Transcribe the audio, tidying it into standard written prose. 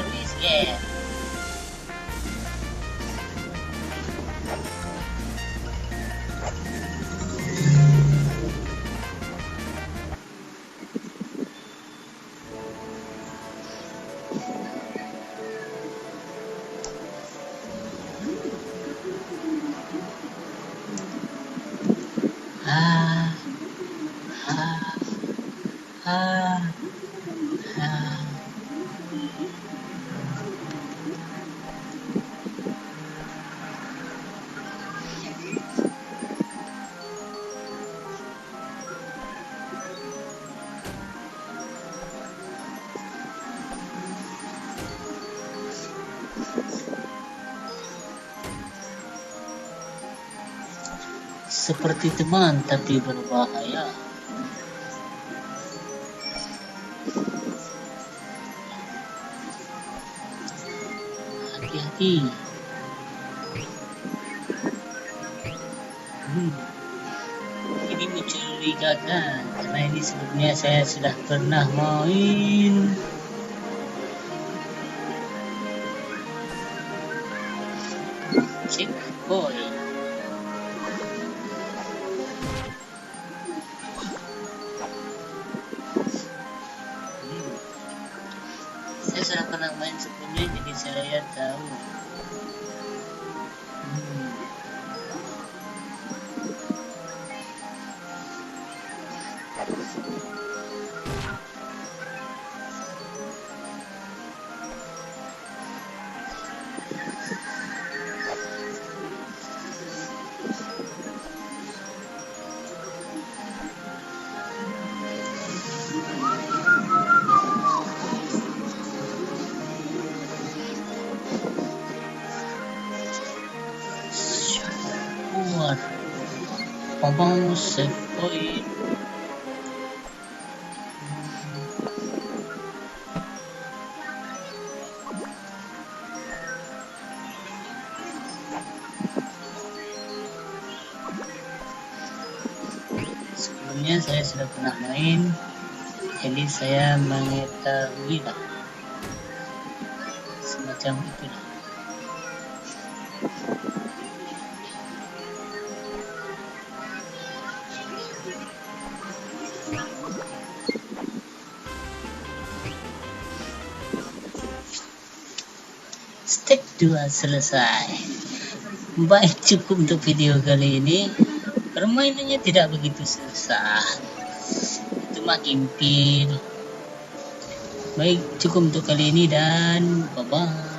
habis ya. Seperti teman tapi berbahaya. Hati-hati. Ini mencurigakan karena ini sebelumnya saya sudah pernah main. Checkpoint. Saya sudah pernah main sebelumnya, jadi saya tahu. Abang sepoi. Sebelumnya saya sudah pernah main, jadi saya mengetahui lah semacam itu lah. Step 2 selesai. Baik, cukup untuk video kali ini. Permainannya tidak begitu susah, cuma gimpil. Baik, cukup untuk kali ini dan bye-bye.